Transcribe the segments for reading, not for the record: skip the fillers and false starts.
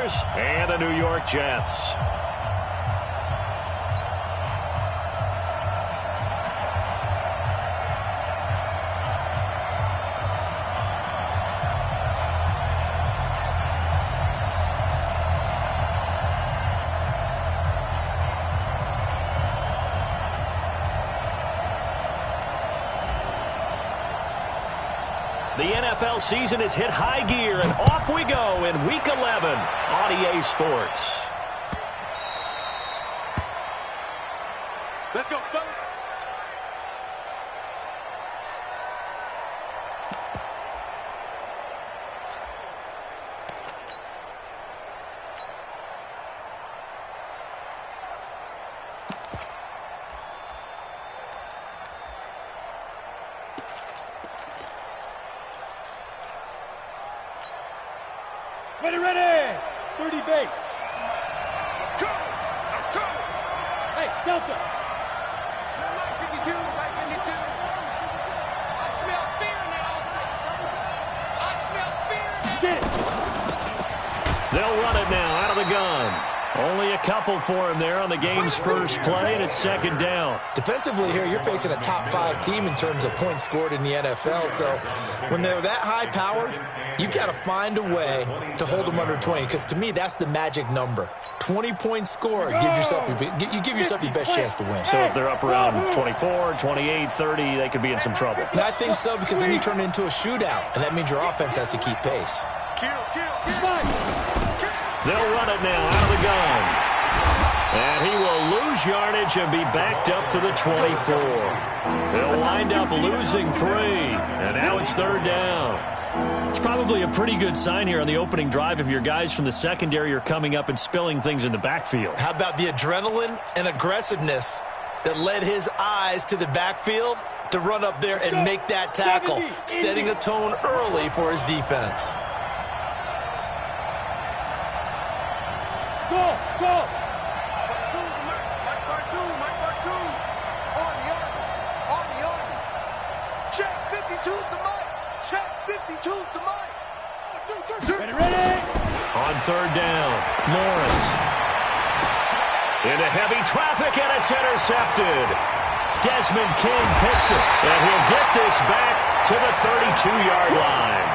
Niners and the New York Jets. The NFL season has hit high gear, and off we go in Week 11 on EA Sports. Let's go, fellas. Ready. 30 base. Go. Hey, Delta. Right 52, right 52. I smell fear now. Get it. They'll run it now out of the gun. Only a couple for him there on the game's first play, and it's second down. Defensively here, you're facing a top-5 team in terms of points scored in the NFL. So when they're that high-powered, you've got to find a way to hold them under 20. Because to me, that's the magic number. 20 points scored gives yourself you give yourself your best chance to win. So if they're up around 24, 28, 30, they could be in some trouble. And I think so, because then you turn it into a shootout, and that means your offense has to keep pace. They'll run it now out of the gun. And he will lose yardage and be backed up to the 24. They'll wind up losing 3. And now it's third down. It's probably a pretty good sign here on the opening drive if your guys from the secondary are coming up and spilling things in the backfield. How about the adrenaline and aggressiveness that led his eyes to the backfield to run up there and make that tackle, setting a tone early for his defense. Go. Mike Bartu. On the arm. Check 52's the mic. Check 52's the mic. Ready. On third down, Lawrence. Into heavy traffic, and it's intercepted. Desmond King picks it, and he'll get this back to the 32-yard line.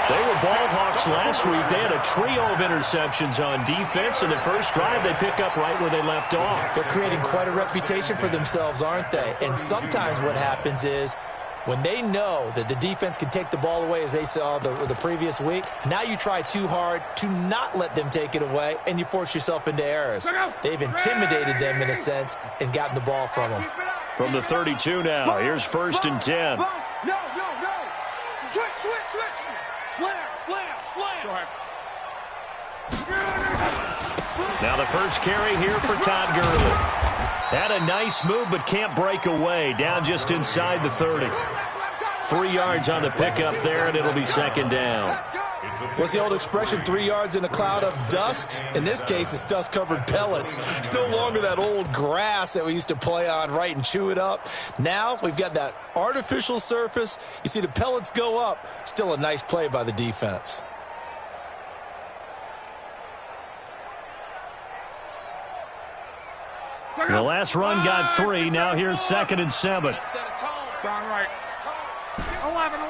They were ball hawks last week. They had a trio of interceptions on defense, and the first drive they pick up right where they left off. They're creating quite a reputation for themselves, aren't they? And sometimes what happens is when they know that the defense can take the ball away, as they saw the previous week, now you try too hard to not let them take it away, and you force yourself into errors. They've intimidated them, in a sense, and gotten the ball from them. From the 32 now, here's first and 10. No. Switch. Slam. Now the first carry here for Todd Gurley. Had a nice move, but can't break away. Down just inside the 30. 3 yards on the pickup there, and it'll be second down. What's the old expression, 3 yards in a cloud of dust? In this case, it's dust-covered pellets. It's no longer that old grass that we used to play on, right, and chew it up. Now we've got that artificial surface. You see the pellets go up. Still a nice play by the defense. The last run got 3. Now here's second and 7. Sound right. 11.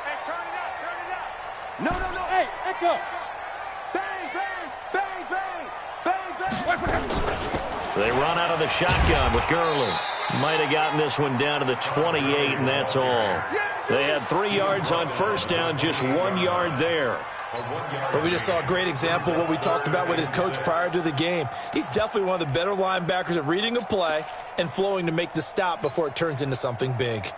Hey, turn it up. No. Hey, Echo. Bang. They run out of the shotgun with Gurley. Might have gotten this one down to the 28, and that's all. They had 3 yards on first down, just 1 yard there. But we just saw a great example of what we talked about with his coach prior to the game. He's definitely one of the better linebackers at reading a play and flowing to make the stop before it turns into something big.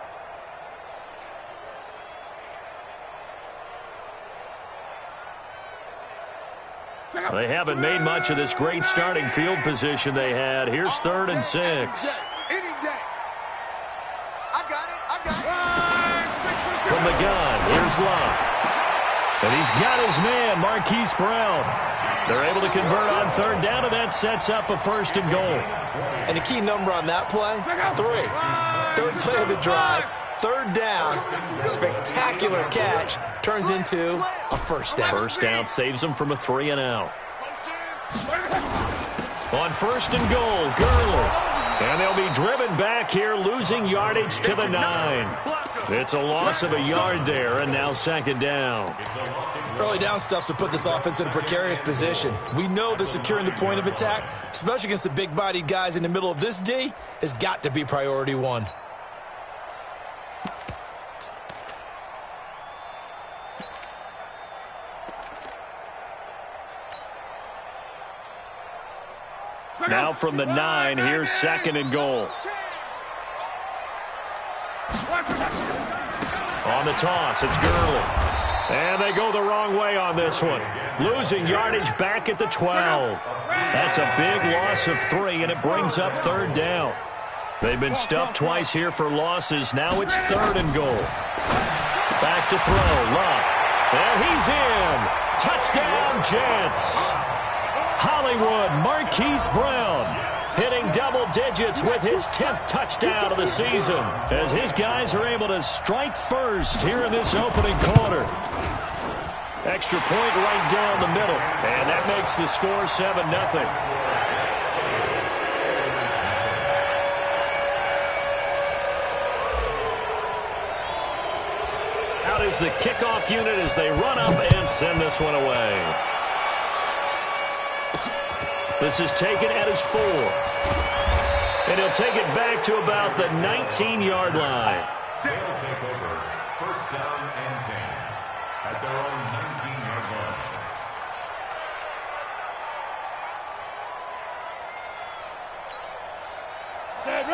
They haven't made much of this great starting field position they had. Here's third and 6. Any day. I got it. From the gun, here's Love. And he's got his man, Marquise Brown. They're able to convert on third down, and that sets up a first and goal. And the key number on that play, 3. Third play of the drive, third down, spectacular catch, turns into a first down. First down saves them from a 3-and-out. On first and goal, Gurley. And they'll be driven back here, losing yardage to the 9. It's a loss of a yard there, and now second down. Early down stuffs to put this offense in a precarious position. We know that securing the point of attack, especially against the big-bodied guys in the middle of this D, has got to be priority one. Now from the 9, here's second and goal. On the toss, it's Gurley. And they go the wrong way on this one. Losing yardage back at the 12. That's a big loss of 3, and it brings up third down. They've been stuffed twice here for losses. Now it's third and goal. Back to throw, Love. And he's in. Touchdown, Jets. Hollywood Marquise Brown hitting double digits with his 10th touchdown of the season as his guys are able to strike first here in this opening quarter. Extra point right down the middle, and that makes the score 7-0. Out is the kickoff unit as they run up and send this one away. This is taken at his 4. And he'll take it back to about the 19-yard line. They'll take over first down and 10 at their own 19-yard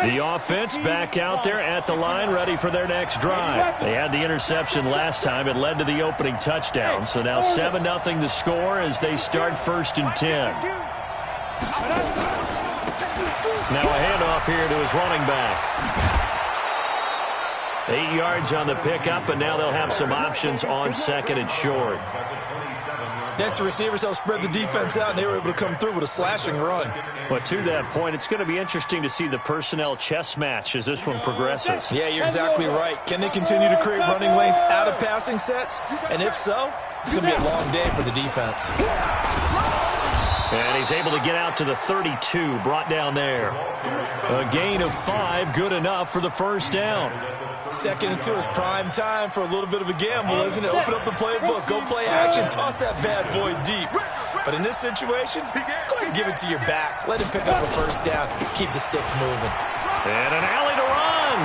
line. The offense back out there at the line, ready for their next drive. They had the interception last time. It led to the opening touchdown. So now 7-0 the score as they start first and 10. Now a handoff here to his running back. 8 yards on the pickup, and now they'll have some options on second and short. Next, the receivers help spread the defense out, and they were able to come through with a slashing run. But to that point, it's going to be interesting to see the personnel chess match as this one progresses. Yeah, you're exactly right. Can they continue to create running lanes out of passing sets? And if so, it's going to be a long day for the defense. And he's able to get out to the 32, brought down there. A gain of 5, good enough for the first down. Second and 2 is prime time for a little bit of a gamble, isn't it? Open up the playbook, go play action, toss that bad boy deep. But in this situation, go ahead and give it to your back. Let him pick up a first down, keep the sticks moving. And an alley to run.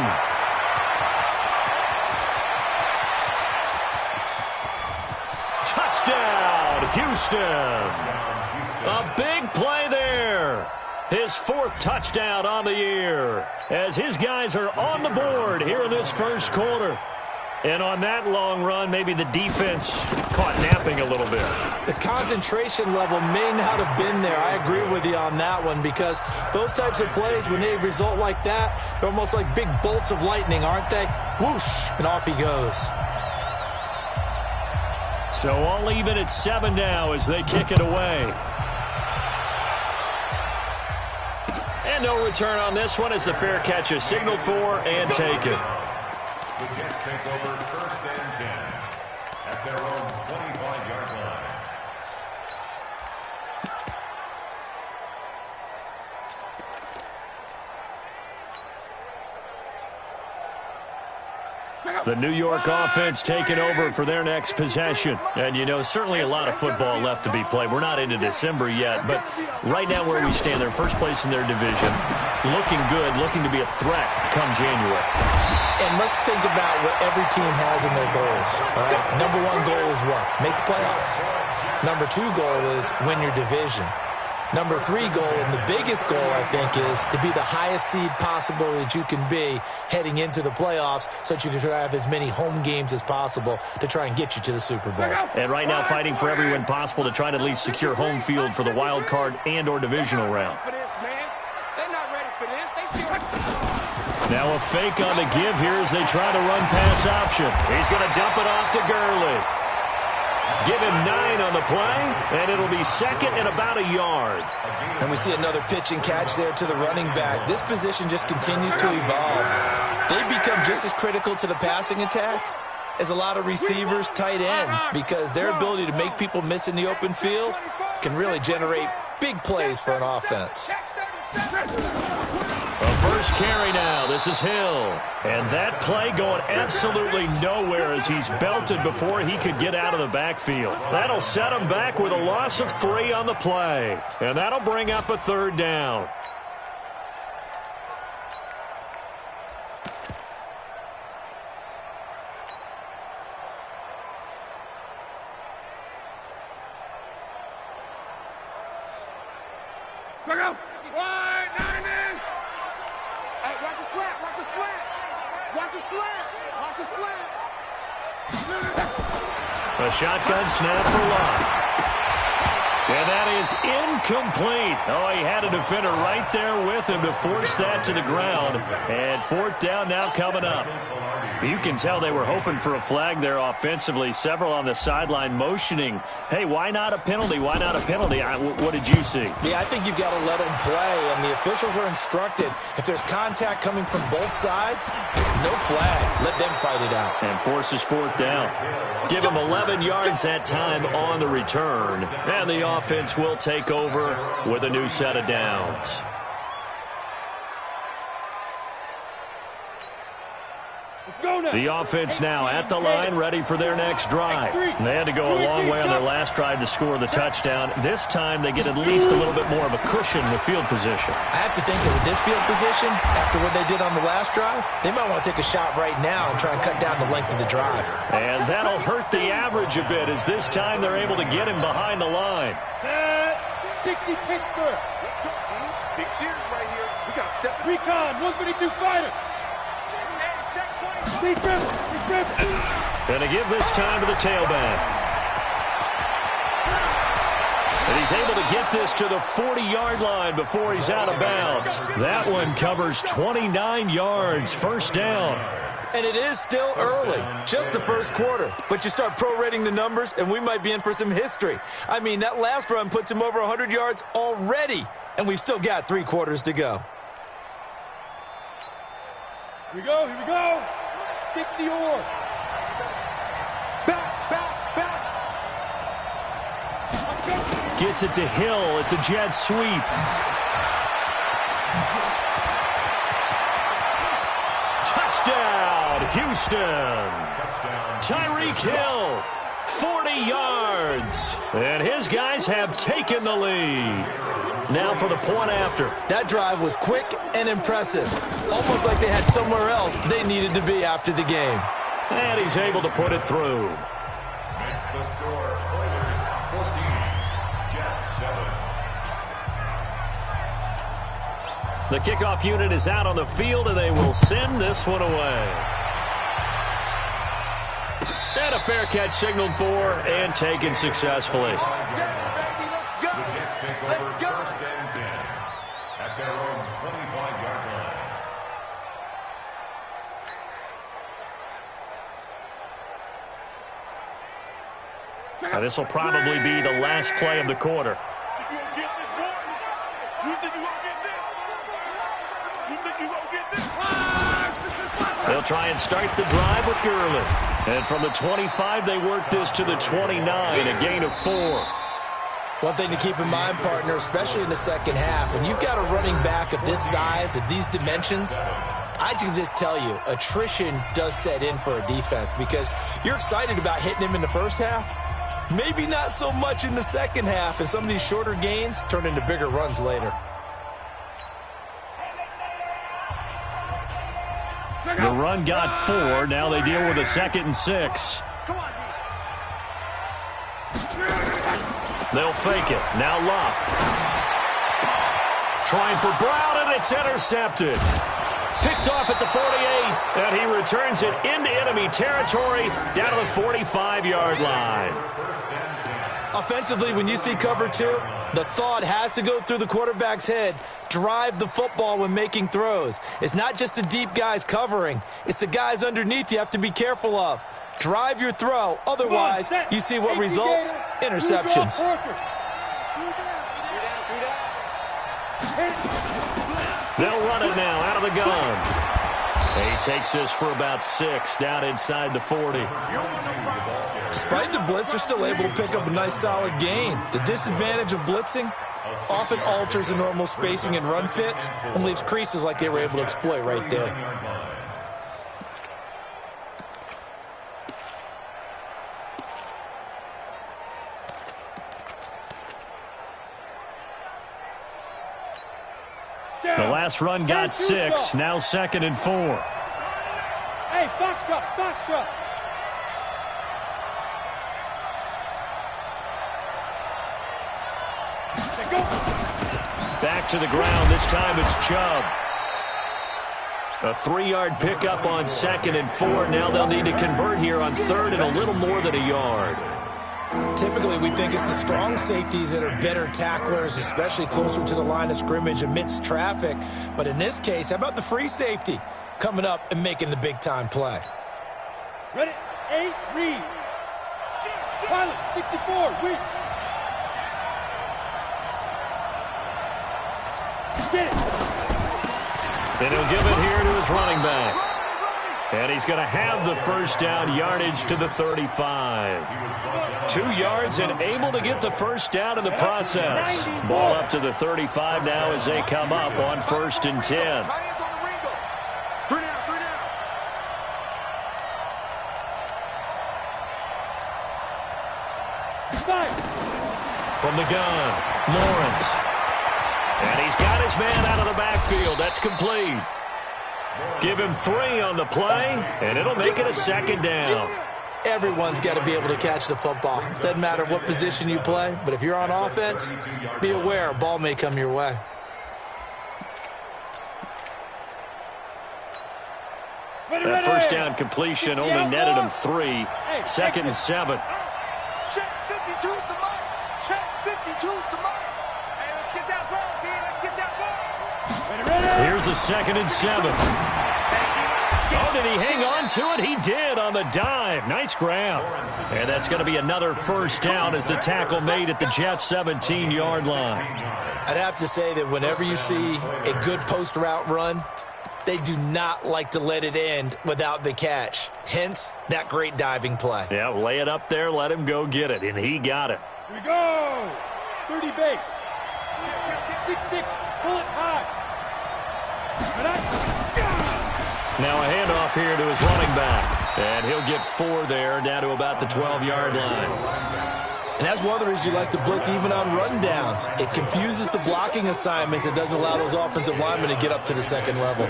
Touchdown, Houston. A big play there. His 4th touchdown on the year as his guys are on the board here in this first quarter. And on that long run, maybe the defense caught napping a little bit. The concentration level may not have been there. I agree with you on that one because those types of plays, when they result like that, they're almost like big bolts of lightning, aren't they? Whoosh, and off he goes. So all even at 7 now as they kick it away. And no return on this one as the fair catch is signaled for and taken. The Jets take over first and 10 at their own 25-yard line. The New York offense taking over for their next possession. And, you know, certainly a lot of football left to be played. We're not into December yet, but right now where we stand, they're first place in their division. Looking good, looking to be a threat come January. And let's think about what every team has in their goals. All right? Number 1 goal is what? Make the playoffs. Number 2 goal is win your division. Number 3 goal, and the biggest goal, I think, is to be the highest seed possible that you can be heading into the playoffs so that you can try to have as many home games as possible to try and get you to the Super Bowl. And right now fighting for every win possible to try to at least secure home field for the wild card and or divisional round. Now a fake on the give here as they try to run pass option. He's going to dump it off to Gurley. Give him 9 on the play, and it'll be second and about a yard. And we see another pitch and catch there to the running back. This position just continues to evolve. They become just as critical to the passing attack is a lot of receivers, tight ends, because their ability to make people miss in the open field can really generate big plays for an offense. A first carry now. This is Hill. And that play going absolutely nowhere as he's belted before he could get out of the backfield. That'll set him back with a loss of 3 on the play. And that'll bring up a 3rd down. A shotgun snap for Locke. And that is incomplete. Oh, he had a defender right there with him to force that to the ground. And 4th down now coming up. You can tell they were hoping for a flag there offensively. Several on the sideline motioning, hey, why not a penalty? Why not a penalty? What did you see? Yeah, I think you've got to let them play, and the officials are instructed. If there's contact coming from both sides, no flag. Let them fight it out. And forces 4th down. Give him 11 yards that time on the return. And the offense will take over with a new set of downs. The offense now at the line, ready for their next drive. They had to go a long way on their last drive to score the touchdown. This time they get at least a little bit more of a cushion with field position. I have to think that with this field position, after what they did on the last drive, they might want to take a shot right now and try and cut down the length of the drive. And that'll hurt the average a bit as this time they're able to get him behind the line. Set 60 Pittsburgh. Big series right here. We got to step in. Recon 152 fighter. Gonna give this time to the tailback. And he's able to get this to the 40-yard line before he's out of bounds. That one covers 29 yards, 1st down. And it is still early, just the 1st quarter. But you start prorating the numbers, and we might be in for some history. I mean, that last run puts him over 100 yards already, and we've still got 3 quarters to go. Here we go, here we go. 60 or. Back. Gets it to Hill. It's a jet sweep. Touchdown, Houston. Tyreek Hill, 40 yards. And his guys have taken the lead. Now for the point after. That drive was quick and impressive. Almost like they had somewhere else they needed to be after the game. And he's able to put it through. Makes the score Oilers 14, Jets 7. The kickoff unit is out on the field, and they will send this one away. And a fair catch signaled for and taken successfully. The Jets take over 1st and 10 at their own 25-yard line. Now, this will probably be the last play of the quarter. They'll try and start the drive with Gurley. And from the 25, they work this to the 29, a gain of 4. One thing to keep in mind, partner, especially in the second half, when you've got a running back of this size, of these dimensions, I can just tell you, attrition does set in for a defense because you're excited about hitting him in the first half. Maybe not so much in the second half, and some of these shorter gains turn into bigger runs later. The run got 4. Now they deal with a 2nd and 6. They'll fake it. Now Locke. Trying for Brown, and it's intercepted. Picked off at the 48, and he returns it into enemy territory down to the 45-yard line. Offensively, when you see cover 2, the thought has to go through the quarterback's head. Drive the football when making throws. It's not just the deep guys covering. It's the guys underneath you have to be careful of. Drive your throw. Otherwise, you see what results? Interceptions. They'll run it now out of the gun. He takes this for about 6 down inside the 40. Despite the blitz, they're still able to pick up a nice solid gain. The disadvantage of blitzing often alters the normal spacing and run fits and leaves creases like they were able to exploit right there. The last run got 6, now 2nd and 4. Hey, box drop, box drop. Back to the ground, this time it's Chubb. A 3-yard pickup on 2nd and 4. Now they'll need to convert here on 3rd and a little more than a yard. Typically, we think it's the strong safeties that are better tacklers, especially closer to the line of scrimmage amidst traffic. But in this case, how about the free safety coming up and making the big-time play? Ready? 8, read. Pilot, 64, read. Get it. And he'll give it here to his running back. And he's going to have the first down, yardage to the 35. 2 yards and able to get the first down in the process. Ball up to the 35 now as they come up on 1st and 10. From the gun, Lawrence. And he's got his man out of the backfield. That's complete. Give him 3 on the play, and it'll make it a 2nd down. Everyone's got to be able to catch the football. Doesn't matter what position you play, but if you're on offense, be aware a ball may come your way. That first down completion only netted him 3. 2nd and 7. Check 52's the mark. Check 52's the mark. Hey, let's get that ball, D. Let's get that ball. Here's a 2nd and 7. Oh, did he hang on to it? He did on the dive. Nice grab. And that's going to be another first down as the tackle made at the Jets' 17-yard line. I'd have to say that whenever you see a good post route run, they do not like to let it end without the catch. Hence, that great diving play. Yeah, lay it up there, let him go get it, and he got it. Here we go. 30 base. 6-6, pull it high. Now a handoff here to his running back. And he'll get 4 there, down to about the 12-yard line. And that's one of the reasons you like to blitz even on run downs. It confuses the blocking assignments. It doesn't allow those offensive linemen to get up to the 2nd level.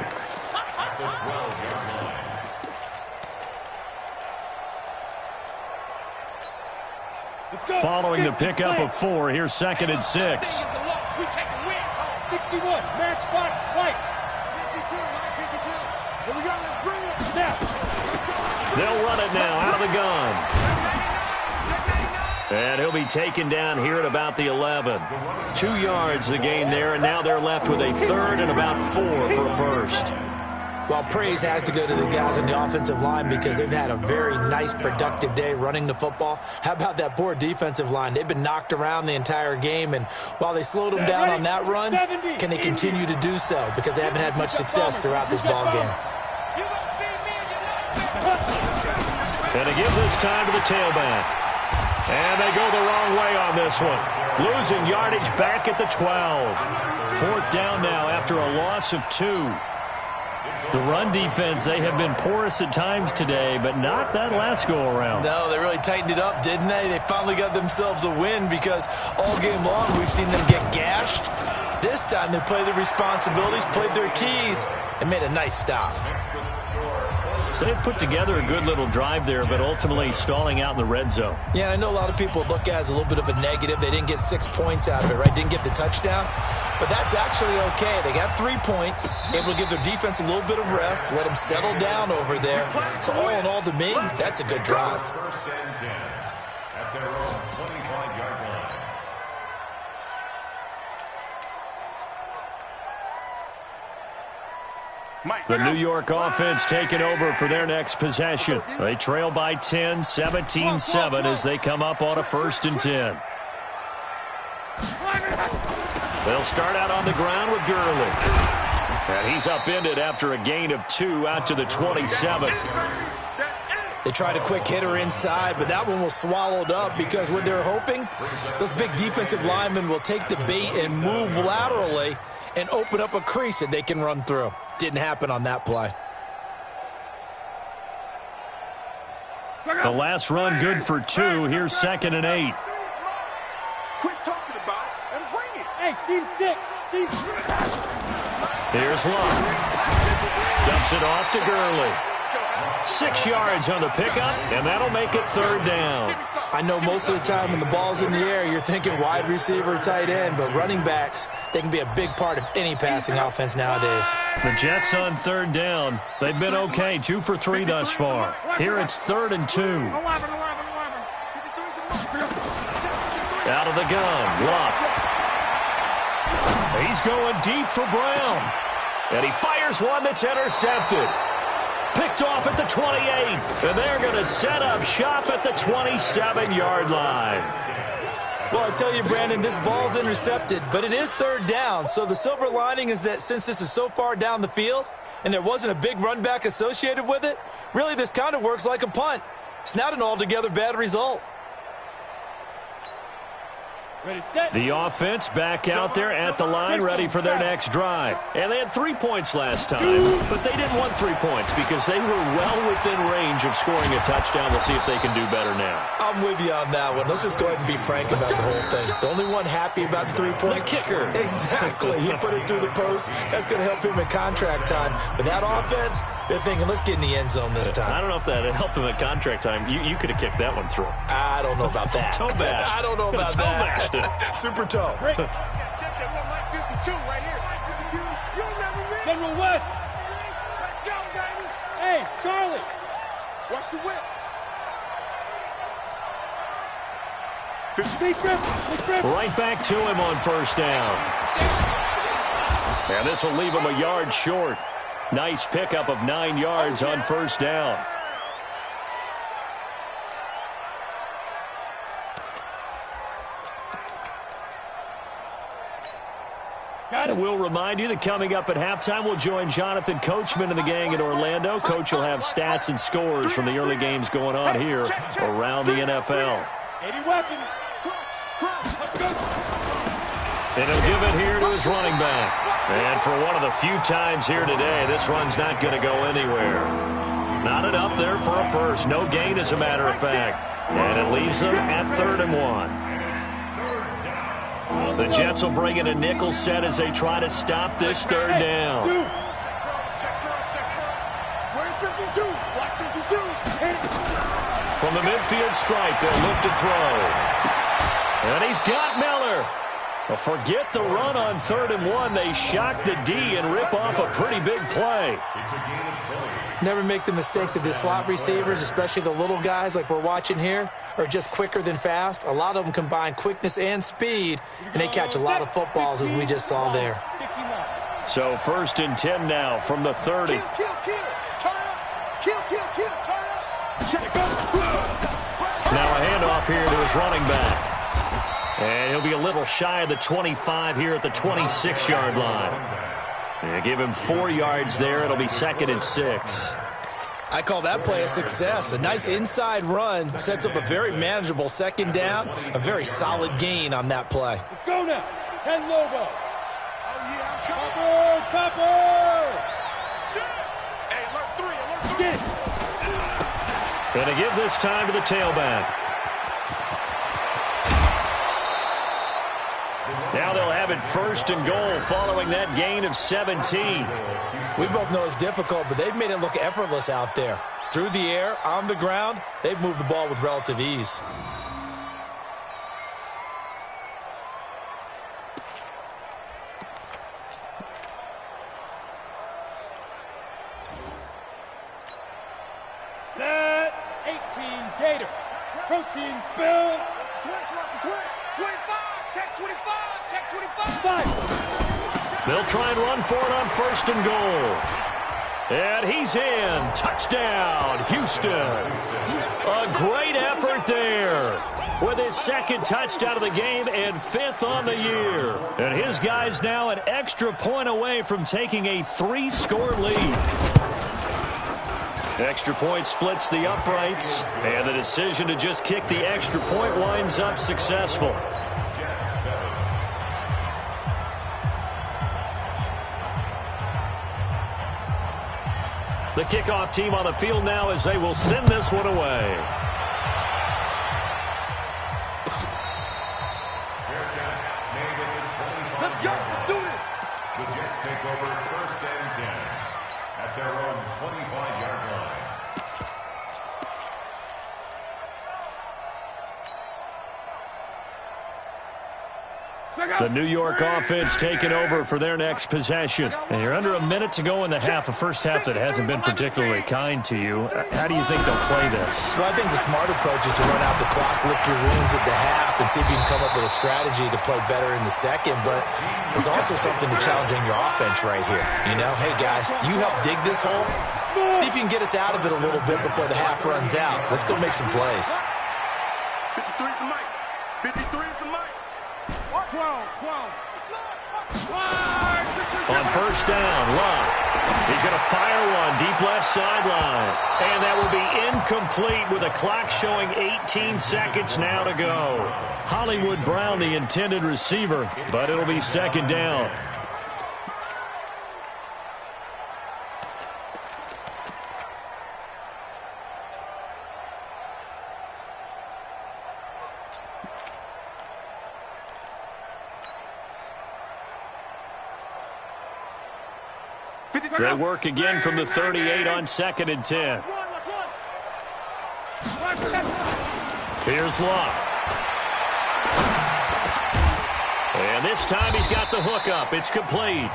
Following the pickup of 4, here's 2nd and 6. 61, matchbox, white. 52, line 52. Here we go, let's bring it. Snap. They'll run it now out of the gun. And he'll be taken down here at about the 11. 2 yards the gain there, and now they're left with a 3rd and about 4 for a first. Well, praise has to go to the guys on the offensive line because they've had a very nice, productive day running the football. How about that poor defensive line? They've been knocked around the entire game, and while they slowed them down on that run, can they continue to do so? Because they haven't had much success throughout this ball game. And they give this time to the tailback. And they go the wrong way on this one. Losing yardage back at the 12. 4th down now after a loss of 2. The run defense, they have been porous at times today, but not that last go-around. No, they really tightened it up, didn't they? They finally got themselves a win because all game long we've seen them get gashed. This time they played their responsibilities, played their keys, and made a nice stop. So they've put together a good little drive there, but ultimately stalling out in the red zone. Yeah, I know a lot of people look at it as a little bit of a negative. They didn't get 6 points out of it, right? Didn't get the touchdown. But that's actually okay. They got 3 points, able to give their defense a little bit of rest, let them settle down over there. So all in all, to me, that's a good drive. 1st and 10 at their own 25-yard line. The New York offense taking over for their next possession. They trail by 10, 17-7 as they come up on a 1st and 10. They'll start out on the ground with Gurley. And he's upended after a gain of 2 out to the 27. They tried a quick hitter inside, but that one was swallowed up because what they're hoping, those big defensive linemen will take the bait and move laterally and open up a crease that they can run through. Didn't happen on that play. The last run good for 2. Here's 2nd and 8. Quit talking about it and bring it. Hey, seam 6. Seam 6. Here's Love. Dumps it off to Gurley. 6 yards on the pickup, and that'll make it 3rd down. I know most of the time when the ball's in the air, you're thinking wide receiver, tight end, but running backs, they can be a big part of any passing offense nowadays. The Jets on 3rd down. They've been okay, 2 for 3 thus far. Here it's 3rd and 2. Out of the gun, Luck. He's going deep for Brown. And he fires one that's intercepted. Picked off at the 28, and they're going to set up shop at the 27-yard line. Well, I tell you, Brandon, this ball's intercepted, but it is 3rd down. So the silver lining is that since this is so far down the field and there wasn't a big run back associated with it, really this kind of works like a punt. It's not an altogether bad result. Ready, set. The offense back out there at the line, ready for their next drive. And they had 3 points last time, but they didn't want 3 points because they were well within range of scoring a touchdown. We'll see if they can do better now. I'm with you on that one. Let's just go ahead and be frank about the whole thing. The only one happy about the 3-point. The kicker. Exactly. He put it through the post. That's going to help him in contract time. But that offense, they're thinking, let's get in the end zone this time. I don't know if that helped him at contract time. You could have kicked that one through. I don't know about that. Toe bash. I don't know about Toe that. bashed it. Super toe. Break. Check that 52 right here. You never read. General West. Let's go, baby. Hey, Charlie. Watch the whip. Big grip. Big grip. Right back to him on 1st down. And this will leave him a yard short. Nice pickup of 9 yards on 1st down. And we'll remind you that coming up at halftime, we'll join Jonathan Coachman and the gang in Orlando. Coach will have stats and scores from the early games going on here around the NFL. 80 weapons. And he'll give it here to his running back. And for one of the few times here today, this run's not going to go anywhere. Not enough there for a first. No gain, as a matter of fact. And it leaves them at 3rd and 1. The Jets will bring in a nickel set as they try to stop this 3rd down. Where's 52? Watch 52. From the midfield stripe, they'll look to throw. And he's got Miller. Well, forget the run on 3rd and 1. They shock the D and rip off a pretty big play. Never make the mistake that the slot receivers, especially the little guys like we're watching here, are just quicker than fast. A lot of them combine quickness and speed, and they catch a lot of footballs, as we just saw there. So 1st and 10 now from the 30. Kill, kill, kill. Turn up. Kill, kill, kill. Turn up. Check up. Now a handoff here to his running back. And he'll be a little shy of the 25 here at the 26-yard line. They give him 4 yards there. It'll be 2nd and 6. I call that play a success. A nice inside run sets up a very manageable 2nd down. A very solid gain on that play. Let's go now. 10 Lobo. Oh, yeah, I'm coming. Topper. Hey, alert 3. Get it. Going to give this time to the tailback. Now they'll have it 1st and goal following that gain of 17. We both know it's difficult, but they've made it look effortless out there. Through the air, on the ground, they've moved the ball with relative ease. Set. 18 Gator. Protein spill. Twitch. 25. Check 25. Check 25. 5. They'll try and run for it on 1st and goal. And he's in. Touchdown, Houston. A great effort there. with his second touchdown of the game and 5th on the year. And his guys now an extra point away from taking a 3-score lead. Extra point splits the uprights, and the decision to just kick the extra point winds up successful. The kickoff team on the field now as they will send this one away. Let's go. Let's do this. The Jets take over 1st and 10 at their own 25-yard line. The New York offense taking over for their next possession. And you're under a minute to go in the half, a first half that hasn't been particularly kind to you. How do you think they'll play this? Well, I think the smart approach is to run out the clock, lick your wounds at the half, and see if you can come up with a strategy to play better in the second. But there's also something to challenging your offense right here. You know, hey, guys, you help dig this hole. See if you can get us out of it a little bit before the half runs out. Let's go make some plays. 53 is the mic. 53 is the mic. 12. On first down, Love. He's going to fire one deep left sideline. And that will be incomplete with a clock showing 18 seconds now to go. Hollywood Brown, the intended receiver, but it'll be second down. They work again from the 38 on 2nd and 10. Here's Love. And this time he's got the hook up. It's complete.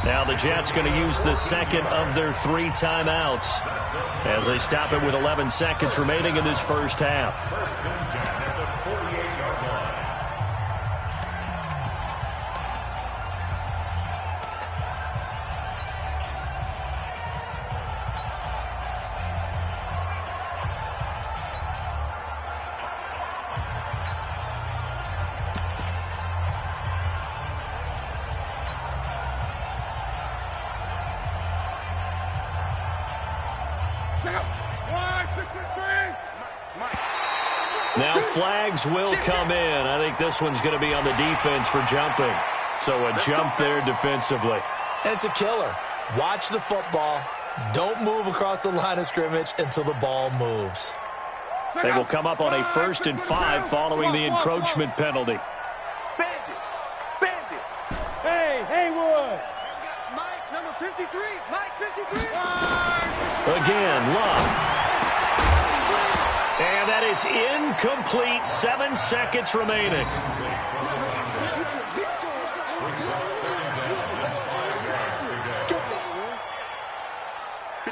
Now the Jets going to use the second of their 3 timeouts as they stop it with 11 seconds remaining in this first half. Now flags will come in. I think this one's going to be on the defense for jumping. So a jump there defensively. And it's a killer. Watch the football. Don't move across the line of scrimmage until the ball moves. They will come up on a 1st and 5 following the encroachment penalty. Bandit. Hey, Haywood. Mike, number 53. Mike, 53. Again, Love. And that is incomplete. 7 seconds remaining.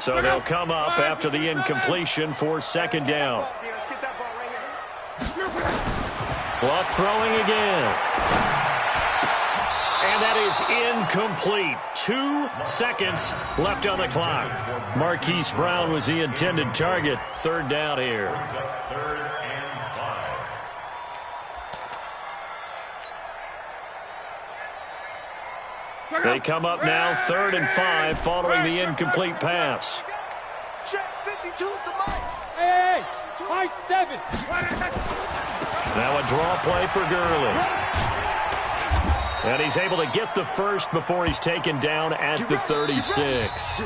So they'll come up after the incompletion for second down. Luck throwing again. And that is incomplete. 2 seconds left on the clock. Marquise Brown was the intended target. Third down here. They come up now 3rd and 5 following the incomplete pass. Check 52's the mic. Hey, high 7. Now a draw play for Gurley. And he's able to get the first before he's taken down at the 36.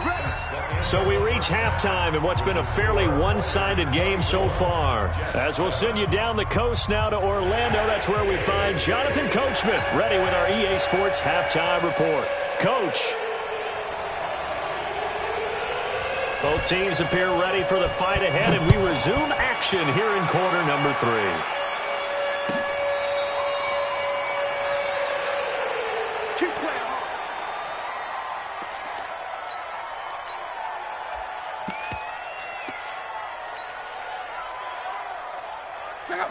So we reach halftime in what's been a fairly one-sided game so far. As we'll send you down the coast now to Orlando, that's where we find Jonathan Coachman ready with our EA Sports Halftime Report. Coach. Both teams appear ready for the fight ahead, and we resume action here in quarter number 3.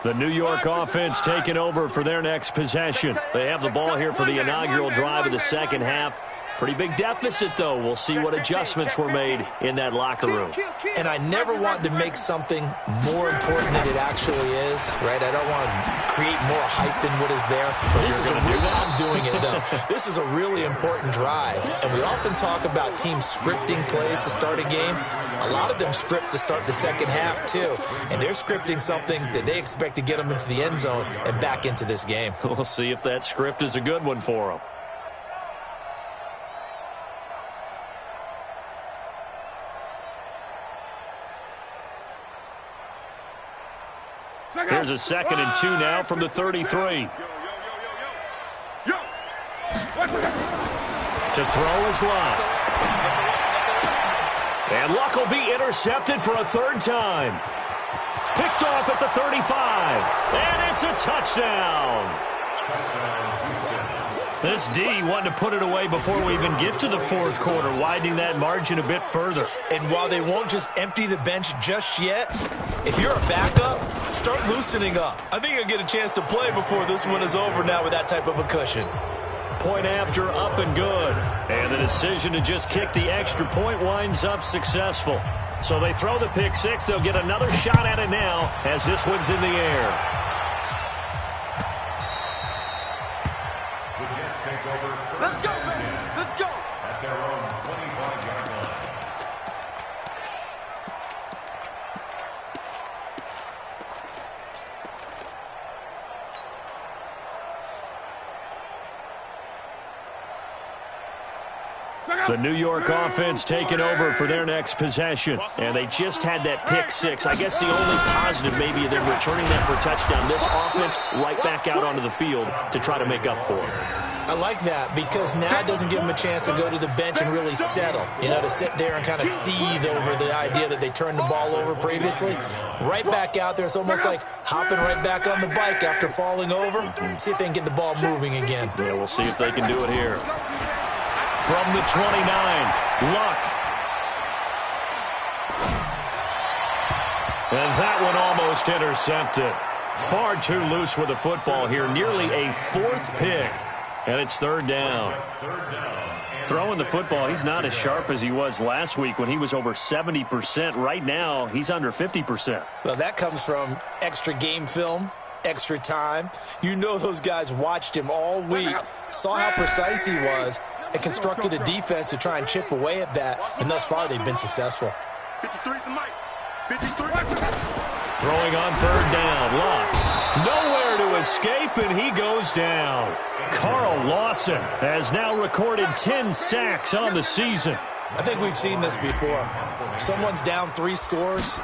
The New York offense taking over for their next possession. They have the ball here for the inaugural drive of the second half. Pretty big deficit, though. We'll see what adjustments were made in that locker room. And I never want to make something more important than it actually is, right? I don't want to create more hype than what is there. I'm doing it, though. This is a really important drive. And we often talk about teams scripting plays to start a game. A lot of them script to start the second half, too. And they're scripting something that they expect to get them into the end zone and back into this game. We'll see if that script is a good one for them. Here's a 2nd and 2 now from the 33. To throw is Luck. And Luck will be intercepted for a 3rd time. Picked off at the 35. And it's a touchdown. This D wanted to put it away before we even get to the 4th quarter, widening that margin a bit further. And while they won't just empty the bench just yet, if you're a backup, start loosening up. I think you'll get a chance to play before this one is over now with that type of a cushion. Point after, up and good. And the decision to just kick the extra point winds up successful. So they throw the pick six. They'll get another shot at it now as this one's in the air. The Jets take over. Let's go, man. Let's go. At their own 25-yard line. The New York offense taking over for their next possession. And they just had that pick six. I guess the only positive maybe them returning that for a touchdown. This offense right back out onto the field to try to make up for it. I like that because now it doesn't give them a chance to go to the bench and really settle, to sit there and kind of seethe over the idea that they turned the ball over previously. Right back out there. It's almost like hopping right back on the bike after falling over. See if they can get the ball moving again. Yeah, we'll see if they can do it here. From the 29, Luck. And that one almost intercepted. Far too loose with the football here. Nearly a 4th pick. And it's 3rd down. Throwing the football, he's not as sharp as he was last week when he was over 70%. Right now, he's under 50%. Well, that comes from extra game film, extra time. Those guys watched him all week, saw how precise he was, and constructed a defense to try and chip away at that. And thus far, they've been successful. 53 the mic. 53. Throwing on 3rd down, Luck. Nowhere to escape, and he goes down. Carl Lawson has now recorded 10 sacks on the season. I think we've seen this before. Someone's down 3 scores.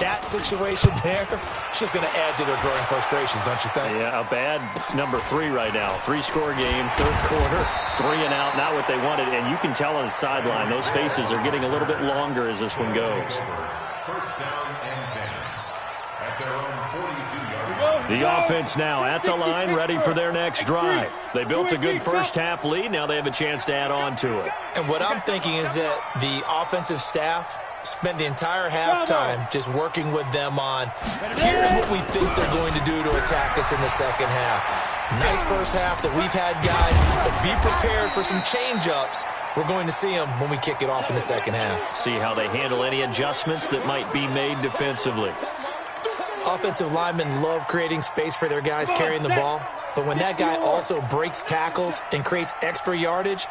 That situation there, it's just going to add to their growing frustrations, don't you think? Yeah, a bad number 3 right now. 3-score game, 3rd quarter, 3 and out, not what they wanted. And you can tell on the sideline, those faces are getting a little bit longer as this one goes. 1st down and 10. At their own 42-yard line. The offense now at the line, ready for their next drive. They built a good first-half lead. Now they have a chance to add on to it. And what I'm thinking is that the offensive staff spent the entire halftime just working with them on, here's what we think they're going to do to attack us in the second half. Nice first half that we've had, guys, but be prepared for some change-ups. We're going to see them when we kick it off in the second half. See how they handle any adjustments that might be made defensively. Offensive linemen love creating space for their guys carrying the ball, but when that guy also breaks tackles and creates extra yardage,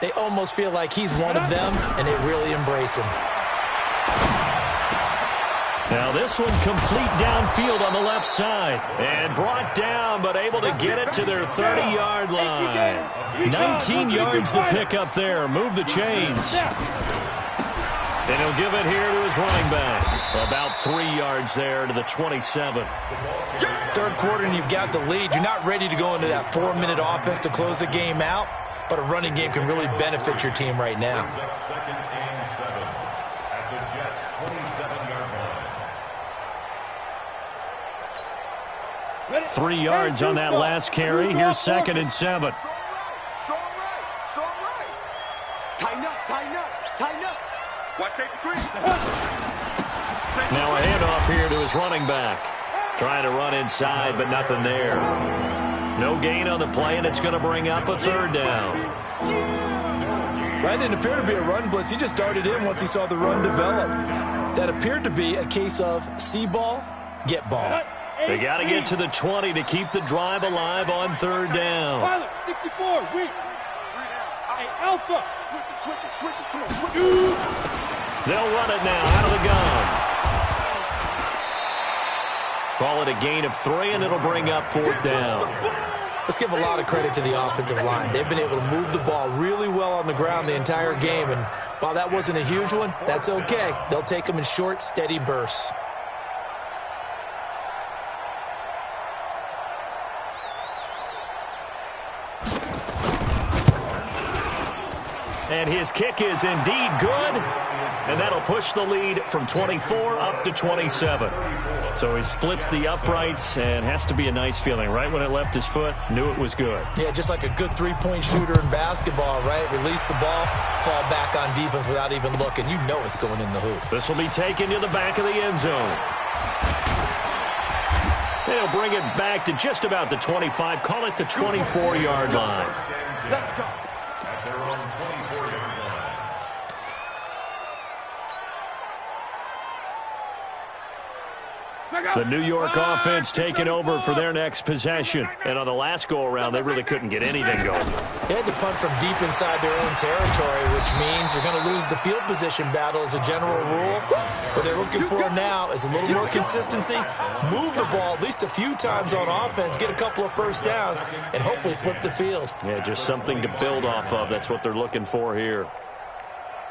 they almost feel like he's one of them, and they really embrace him. Now this one complete downfield on the left side. And brought down, but able to get it to their 30-yard line. 19 yards to pick up there. Move the chains. And he'll give it here to his running back. About 3 yards there to the 27. 3rd quarter and you've got the lead. You're not ready to go into that 4-minute offense to close the game out, but a running game can really benefit your team right now. 2nd and 7 at the Jets' 27-yard line. 3 yards on that last carry. Here's 2nd and 7. Strong right. Tighten up. Watch safety 3. Now a handoff here to his running back. Trying to run inside, but nothing there. No gain on the play, and it's going to bring up a third down. That didn't appear to be a run blitz. He just darted in once he saw the run develop. That appeared to be a case of see ball, get ball. They got to get to the 20 to keep the drive alive on third down. Pilot, 64, weak. Hey, Alpha. Switch it. Come on, switch it. They'll run it now out of the gun. Call it a gain of 3, and it'll bring up fourth down. Let's give a lot of credit to the offensive line. They've been able to move the ball really well on the ground the entire game, and while that wasn't a huge one, that's okay. They'll take them in short, steady bursts. And his kick is indeed good, and that'll push the lead from 24 up to 27. So he splits the uprights, and has to be a nice feeling. Right when it left his foot, knew it was good. Yeah, just like a good three-point shooter in basketball, right? Release the ball, fall back on defense without even looking. You know it's going in the hoop. This will be taken to the back of the end zone. They'll bring it back to just about the 25. Call it the 24-yard line. Let's go. At their own 24-yard line. The New York offense taking over for their next possession. And on the last go-around, they really couldn't get anything going. They had to punt from deep inside their own territory, which means you're going to lose the field position battle as a general rule. What they're looking for now is a little more consistency, move the ball at least a few times on offense, get a couple of first downs, and hopefully flip the field. Yeah, just something to build off of. That's what they're looking for here.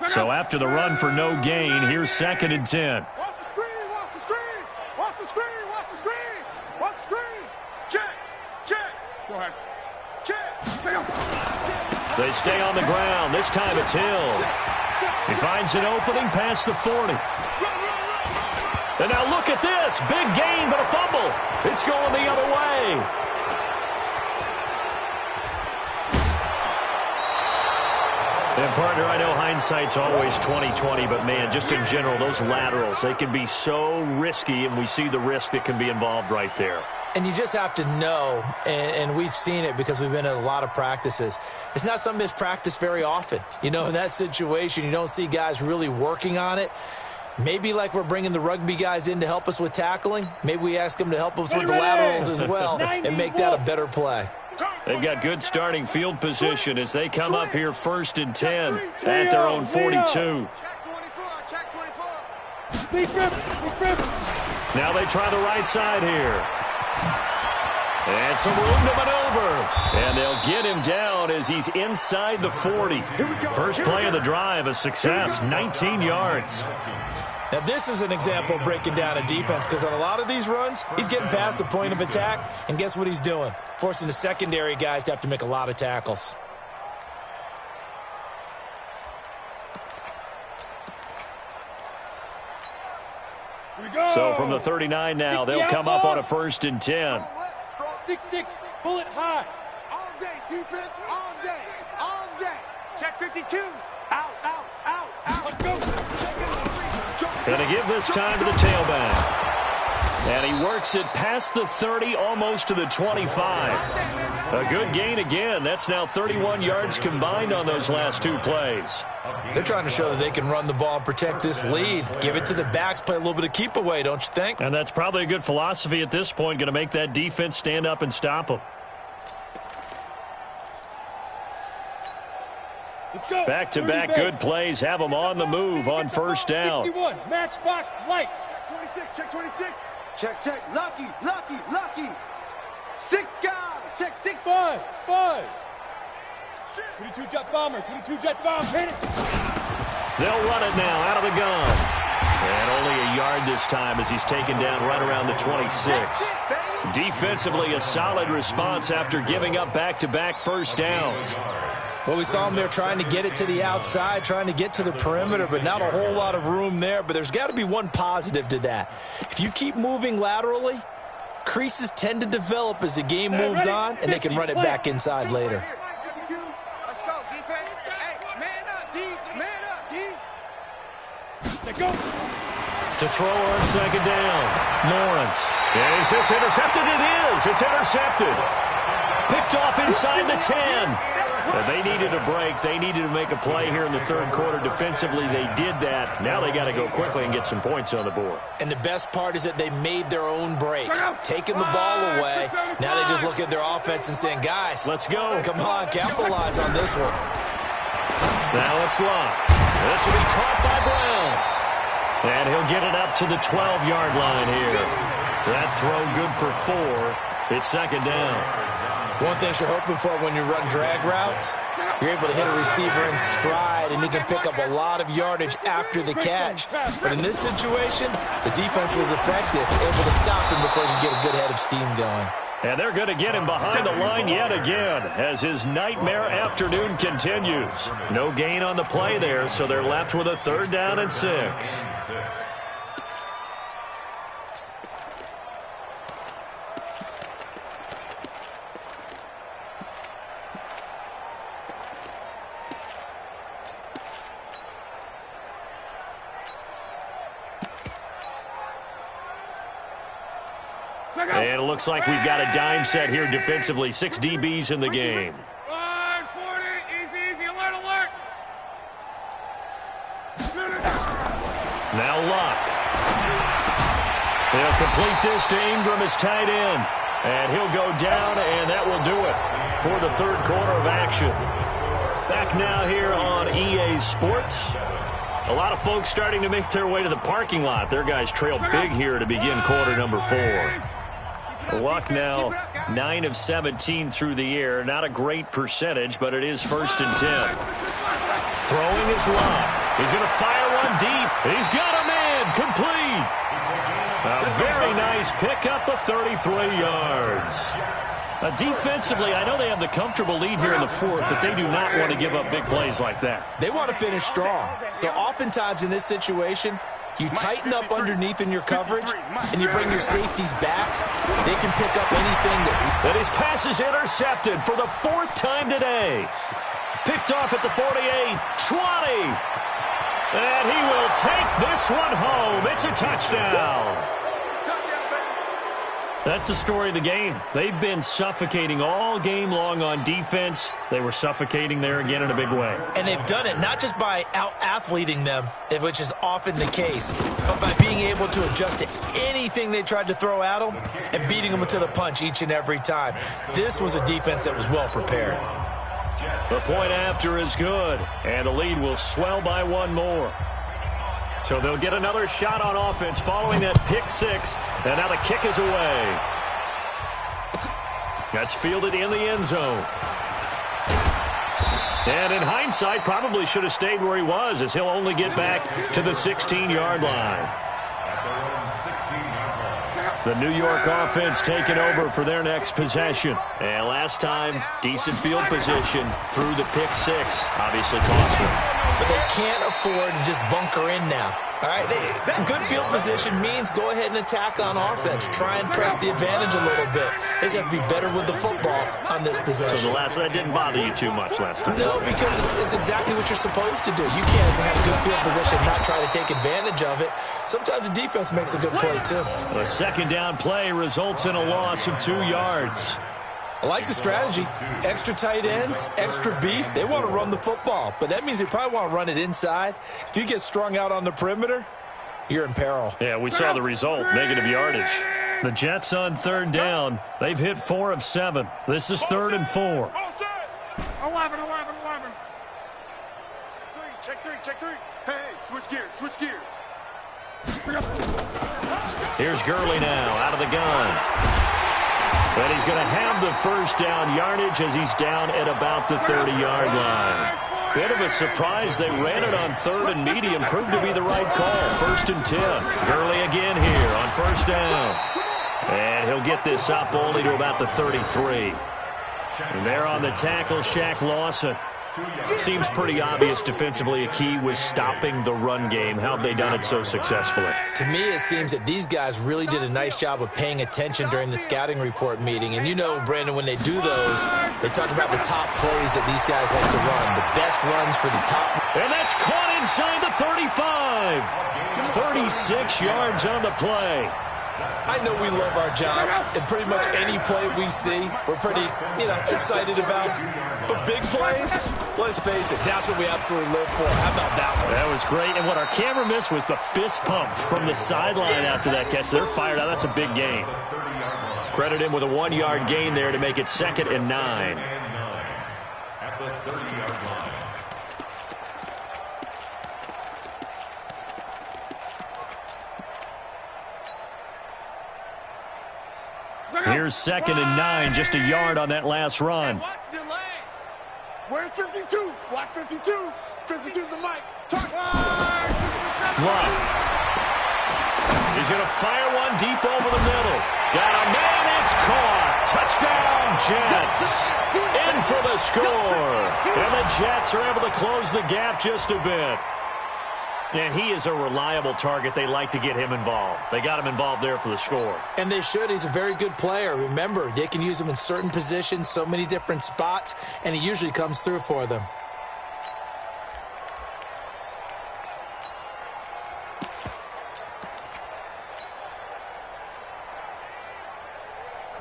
So after the run for no gain, here's 2nd and 10. Watch the screen. Check. Go ahead. Check. They stay on the ground. This time it's Hill. He finds an opening past the 40. And now look at this. Big gain, but a fumble. It's going the other way. And, partner, I know hindsight's always 20/20, but, man, just in general, those laterals, they can be so risky, and we see the risk that can be involved right there. And you just have to know, and we've seen it because we've been at a lot of practices. It's not something that's practiced very often. You know, in that situation, you don't see guys really working on it. Maybe like we're bringing the rugby guys in to help us with tackling. Maybe we ask them to help us with the laterals as well and make that a better play. They've got good starting field position as they come up here 1st and 10 at their own 42. Now they try the right side here. And some room to maneuver. And they'll get him down as he's inside the 40. First play of the drive, a success, 19 yards. Now, this is an example of breaking down a defense because on a lot of these runs, he's getting past the point of attack, and guess what he's doing? Forcing the secondary guys to have to make a lot of tackles. So from the 39 now, they'll come up on a 1st and 10. 6-6, pull it high. All day, defense, all day. Check 52. Out. Let's go. Going to give this time to the tailback. And he works it past the 30, almost to the 25. A good gain again. That's now 31 yards combined on those last 2 plays. They're trying to show that they can run the ball and protect this lead. Give it to the backs, play a little bit of keep away, don't you think? And that's probably a good philosophy at this point, going to make that defense stand up and stop them. Back-to-back good plays have them on the move on 1st down. 61, matchbox lights. Check 26. Check. Lucky. 6 guys. Check 6. Five. 22 jet bomber. Hit it. They'll run it now out of the gun. And only a yard this time as he's taken down right around the 26. Defensively, a solid response after giving up back-to-back first downs. Well, we saw him there trying to get it to the outside, trying to get to the perimeter, but not a whole lot of room there. But there's got to be one positive to that. If you keep moving laterally, creases tend to develop as the game moves on, and they can run it back inside later. Let's go, defense. Hey, man up, D. Let's go. To throw on 2nd down. Lawrence. And is this intercepted? It is. It's intercepted. Picked off inside the 10. But they needed a break. They needed to make a play here in the third quarter. Defensively, they did that. Now they got to go quickly and get some points on the board. And the best part is that they made their own break, taking the ball away. Now they just look at their offense and saying, guys, let's go. Come on, capitalize on this one. Now it's Locke. This will be caught by Brown. And he'll get it up to the 12-yard line here. That throw good for 4. It's second down. One thing you're hoping for when you run drag routes, you're able to hit a receiver in stride, and he can pick up a lot of yardage after the catch. But in this situation, the defense was effective, able to stop him before he could get a good head of steam going. And they're going to get him behind the line yet again as his nightmare afternoon continues. No gain on the play there, so they're left with a 3rd down and 6. And it looks like we've got a dime set here defensively. 6 DBs in the game. 40, easy, alert, alert. Now Locke. They'll complete this to Ingram as tight end. And he'll go down, and that will do it for the third quarter of action. Back now here on EA Sports. A lot of folks starting to make their way to the parking lot. Their guys trail big here to begin quarter number 4. Luck now 9 of 17 through the air. Not a great percentage, but it is 1st and 10. Throwing is Locke. He's going to fire one deep. He's got a man complete. A very nice pickup of 33 yards. Defensively, I know they have the comfortable lead here in the 4th, but they do not want to give up big plays like that. They want to finish strong. So oftentimes in this situation, you tighten up underneath in your coverage, and you bring your safeties back. They can pick up anything that... And his pass is intercepted for the 4th time today. Picked off at the 48, 20. And he will take this one home. It's a touchdown. That's the story of the game. They've been suffocating all game long on defense. They were suffocating there again in a big way. And they've done it not just by out-athleting them, which is often the case, but by being able to adjust to anything they tried to throw at them and beating them to the punch each and every time. This was a defense that was well prepared. The point after is good, and the lead will swell by 1 more. So they'll get another shot on offense following that pick 6. And now the kick is away. That's fielded in the end zone. And in hindsight, probably should have stayed where he was, as he'll only get back to the 16-yard line. The New York offense taking over for their next possession. And last time, decent field position through the pick 6. Obviously costly. But they can't afford to just bunker in now. All right, good field position means go ahead and attack on offense. Try and press the advantage a little bit. They just have to be better with the football on this possession. So the last one didn't bother you too much last time. No, because it's exactly what you're supposed to do. You can't have good field position and not try to take advantage of it. Sometimes the defense makes a good play, too. A 2nd down play results in a loss of 2 yards. I like the strategy. Extra tight ends, extra beef. They want to run the football, but that means they probably want to run it inside. If you get strung out on the perimeter, you're in peril. Yeah, we saw the result, negative yardage. The Jets on 3rd down. They've hit 4 of 7. This is 3rd and 4. 11. Check 3. Hey, switch gears. Here's Gurley now, out of the gun. But he's going to have the 1st down yardage as he's down at about the 30-yard line. Bit of a surprise. They ran it on 3rd and medium. Proved to be the right call. 1st and 10. Gurley again here on 1st down. And he'll get this up only to about the 33. And there on the tackle, Shaq Lawson. Seems pretty obvious defensively. A key was stopping the run game. How have they done it so successfully? To me, it seems that these guys really did a nice job of paying attention during the scouting report meeting. And you know, Brandon, when they do those, they talk about the top plays that these guys like to run, the best runs for the top. And that's caught inside the 35. 36 yards on the play. I know we love our jobs, and pretty much any play we see, we're pretty, excited about. But big plays, let's face it, that's what we absolutely live for. How about that one? That was great, and what our camera missed was the fist pump from the sideline after that catch. They're fired out. That's a big gain. Credit him with a 1-yard gain there to make it 2nd and 9. At the 30-yard line. Here's 2nd and 9, just a yard on that last run. Watch delay. Where's 52? Watch 52. 52's the mic. Love. He's going to fire one deep over the middle. Got a man, it's caught. Touchdown, Jets. In for the score. And the Jets are able to close the gap just a bit. And he is a reliable target. They like to get him involved. They got him involved there for the score. And they should. He's a very good player. Remember, they can use him in certain positions, so many different spots, and he usually comes through for them.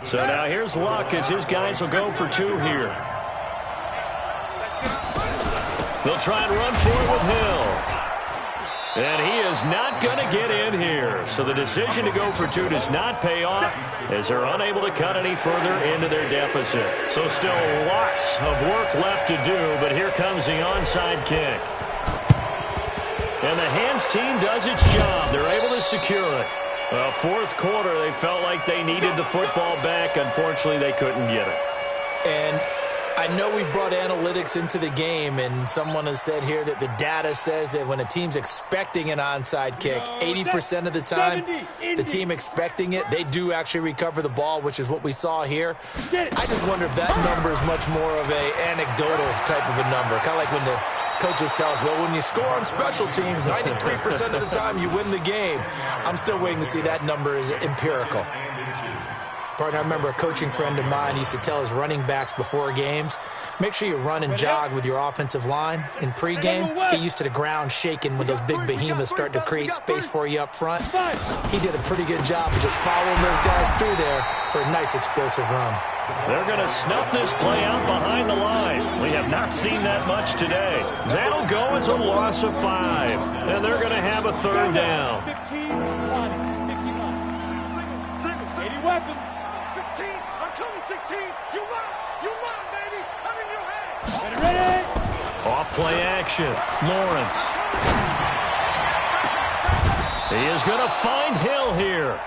So now here's Luck as his guys will go for 2 here. They'll try and run for it with Hill. And he is not going to get in here. So the decision to go for 2 does not pay off as they're unable to cut any further into their deficit. So still lots of work left to do, but here comes the onside kick. And the hands team does its job. They're able to secure it. Fourth quarter, they felt like they needed the football back. Unfortunately, they couldn't get it. And I know we brought analytics into the game, and someone has said here that the data says that when a team's expecting an onside kick, 80% of the time, the team expecting it, they do actually recover the ball, which is what we saw here. I just wonder if that number is much more of an anecdotal type of a number, kind of like when the coaches tell us, well, when you score on special teams, 93% of the time you win the game. I'm still waiting to see that number is empirical. Partner, I remember a coaching friend of mine used to tell his running backs before games, make sure you run and jog with your offensive line in pregame. Get used to the ground shaking when those big behemoths start to create space for you up front. He did a pretty good job of just following those guys through there for a nice explosive run. They're going to snuff this play out behind the line. We have not seen that much today. That'll go as a loss of 5. And they're going to have a 3rd down. 15, 80 weapon. 16. I'm coming, 16. You run, baby. I'm in your hand. Ready. Off play action. Lawrence. He is going to find Hill here.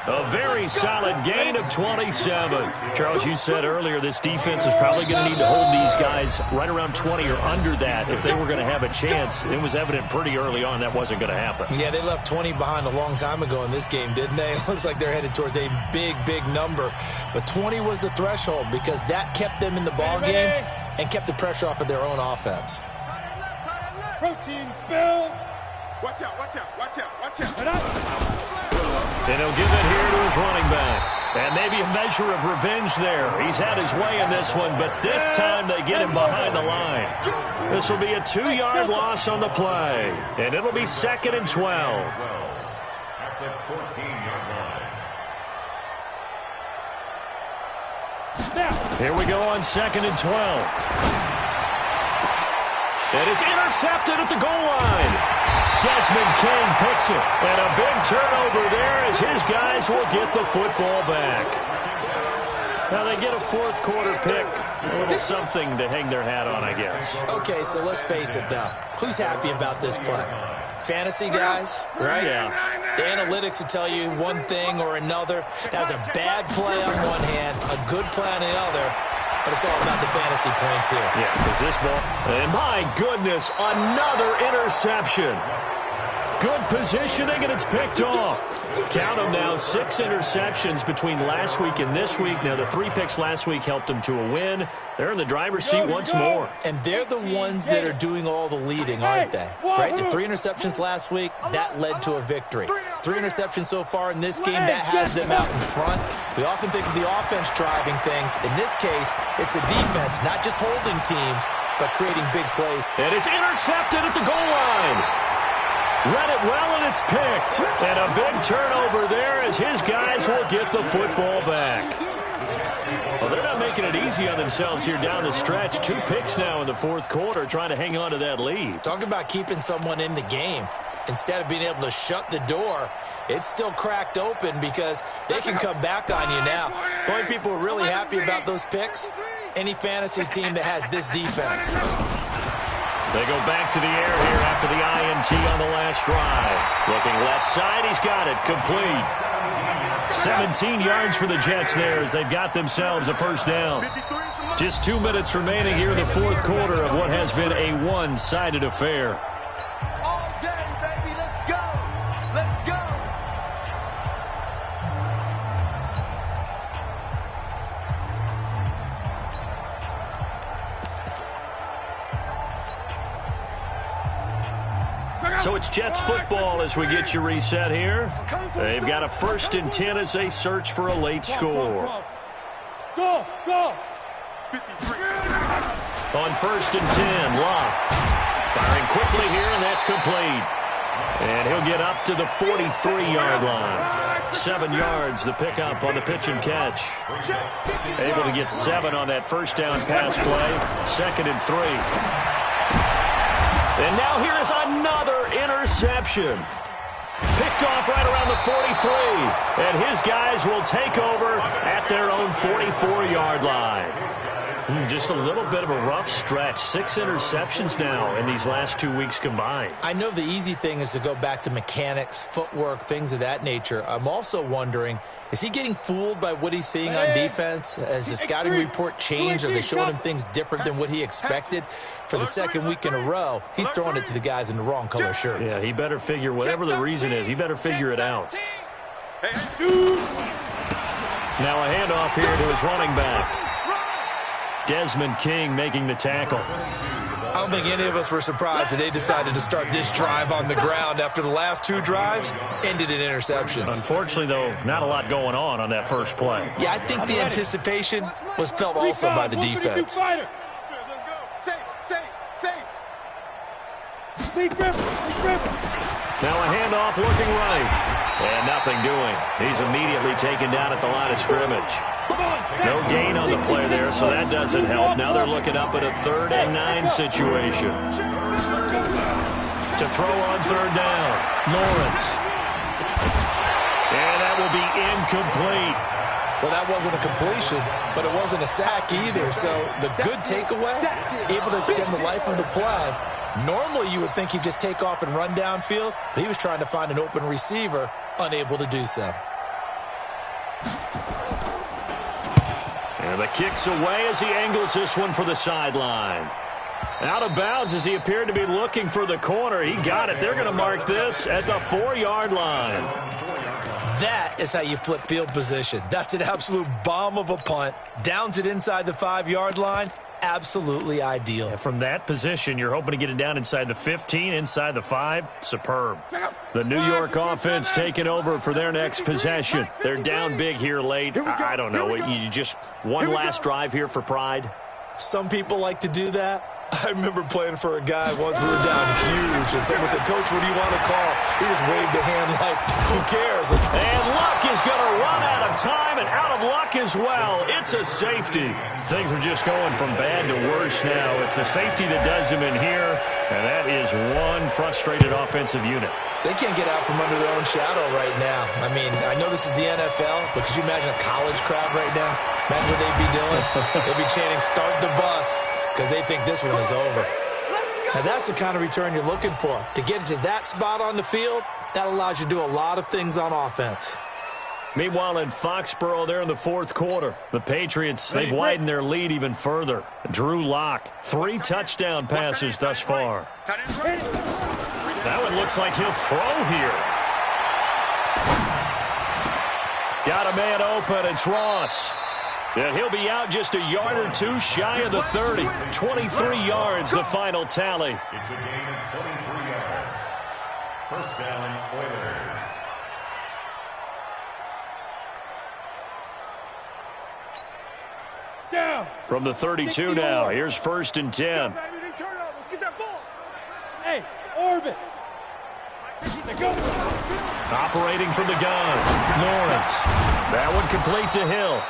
A very solid gain of 27. Charles, you said earlier this defense is probably going to need to hold these guys right around 20 or under that if they were going to have a chance. It was evident pretty early on that wasn't going to happen. Yeah, they left 20 behind a long time ago in this game, didn't they? It looks like they're headed towards a big, big number. But 20 was the threshold because that kept them in the ball game and kept the pressure off of their own offense. Protein spill. Watch out. And he'll give it here to his running back. And maybe a measure of revenge there. He's had his way in this one, but this time they get him behind the line. This will be a 2-yard loss on the play. And it'll be 2nd and 12. At the 14-yard line. Here we go on 2nd and 12. And it's intercepted at the goal line. Desmond King picks it. And a big turnover there as his guys will get the football back. Now they get a fourth quarter pick. A little something to hang their hat on, I guess. Okay, so let's face it, though. Who's happy about this play? Fantasy guys, right? Yeah. The analytics will tell you one thing or another. That was a bad play on one hand, a good play on the other. But it's all about the fantasy points here. Yeah, because this ball... And my goodness, another interception. Good positioning, and it's picked off. Count them now, 6 interceptions between last week and this week. Now, the 3 picks last week helped them to a win. They're in the driver's seat once more. And they're the ones that are doing all the leading, aren't they? Right? The 3 interceptions last week, that led to a victory. 3 interceptions so far in this game, that has them out in front. We often think of the offense driving things. In this case, it's the defense, not just holding teams, but creating big plays. And it's intercepted at the goal line. Read it well, and it's picked. And a big turnover there as his guys will get the football back. Well, they're not making it easy on themselves here down the stretch. 2 picks now in the fourth quarter, trying to hang on to that lead. Talk about keeping someone in the game. Instead of being able to shut the door, it's still cracked open because they can come back on you now. The only people who are really happy about those picks, any fantasy team that has this defense. They go back to the air here after the INT on the last drive. Looking left side, he's got it. Complete. 17 yards for the Jets there as they've got themselves a first down. Just 2 minutes remaining here in the fourth quarter of what has been a one-sided affair. All day, baby. Let's go. Let's go. So it's Jets football as we get you reset here. They've got a 1st and 10 as they search for a late score. Go, go. 53. On 1st and 10, Locke firing quickly here, and that's complete. And he'll get up to the 43-yard line. 7 yards, the pickup on the pitch and catch. Able to get 7 on that first down pass play. 2nd and 3. And now here is another interception. Picked off right around the 43. And his guys will take over at their own 44-yard line. Just a little bit of a rough stretch. 6 interceptions now in these last 2 weeks combined. I know the easy thing is to go back to mechanics, footwork, things of that nature. I'm also wondering, is he getting fooled by what he's seeing on defense? Has the scouting report changed? Are they showing him things different than what he expected? For the 2nd week in a row, he's throwing it to the guys in the wrong color shirts. Yeah, he better figure, whatever the reason is, he better figure it out. Now a handoff here to his running back. Desmond King making the tackle. I don't think any of us were surprised that they decided to start this drive on the ground after the last 2 drives ended in interceptions. Unfortunately, though, not a lot going on that first play. Yeah, I think the anticipation was felt also by the defense. Now a handoff looking right. And nothing doing. He's immediately taken down at the line of scrimmage. No gain on the play there, so that doesn't help. Now they're looking up at a 3rd and 9 situation. To throw on 3rd down, Lawrence. And that will be incomplete. Well, that wasn't a completion, but it wasn't a sack either. So the good takeaway, able to extend the life of the play. Normally you would think he'd just take off and run downfield, but he was trying to find an open receiver, unable to do so. And the kick's away as he angles this one for the sideline. Out of bounds as he appeared to be looking for the corner. He got it. They're going to mark this at the 4-yard line. That is how you flip field position. That's an absolute bomb of a punt. Downs it inside the 5-yard line. Absolutely ideal. Yeah, from that position, you're hoping to get it down inside the 15, inside the 5. Superb. The New York offense taking over for their next possession. They're down big here late. I don't know. You just one last drive here for pride? Some people like to do that. I remember playing for a guy once. We were down huge, and someone said, "Coach, what do you want to call?" He just waved a hand like, who cares? And Luck is going to run out of time and out of luck as well. It's a safety. Things are just going from bad to worse now. It's a safety that does him in here, and that is one frustrated offensive unit. They can't get out from under their own shadow right now. I mean, I know this is the NFL, but could you imagine a college crowd right now? Imagine what they'd be doing. They'd be chanting, "Start the bus," because they think this one is over. Now, that's the kind of return you're looking for. To get to that spot on the field, that allows you to do a lot of things on offense. Meanwhile, in Foxborough, there in the fourth quarter, the Patriots, they've widened their lead even further. Drew Lock, 3 touchdown passes thus far. That one looks like he'll throw here. Got a man open. It's Ross. And he'll be out just a yard or 2 shy of the 30. 23 yards, the final tally. It's a gain of 23 yards. First down, Oilers. Down. From the 32 now, here's 1st and 10. Hey, orbit. Operating from the gun, Lawrence. That one complete to Hill.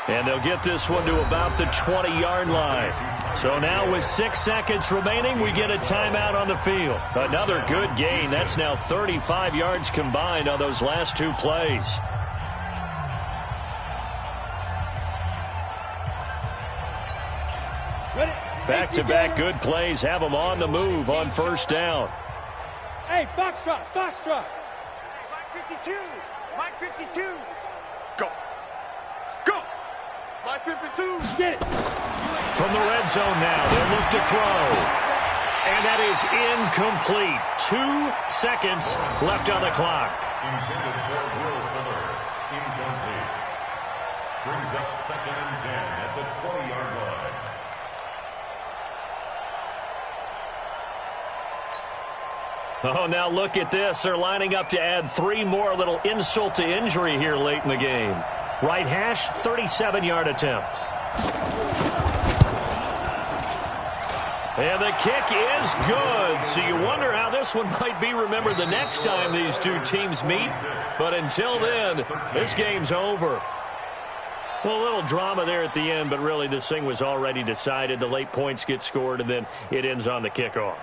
And they'll get this one to about the 20-yard line. So now with 6 seconds remaining, we get a timeout on the field. Another good gain. That's now 35 yards combined on those last two plays. Back-to-back good plays have them on the move on first down. Hey, Foxtrot, Foxtrot. Mike 52, Mike 52. Go. Go. Mike 52. Get it. From the red zone now, they'll look to throw. And that is incomplete. 2 seconds left on the clock. Intended for Will Fuller. Incomplete. Brings up 2nd and 10 at the 20-yard line. Oh, now look at this. They're lining up to add 3 more. Little insult to injury here late in the game. Right hash, 37-yard attempt. And the kick is good. So you wonder how this one might be remembered the next time these two teams meet. But until then, this game's over. Well, a little drama there at the end, but really this thing was already decided. The late points get scored, and then it ends on the kickoff.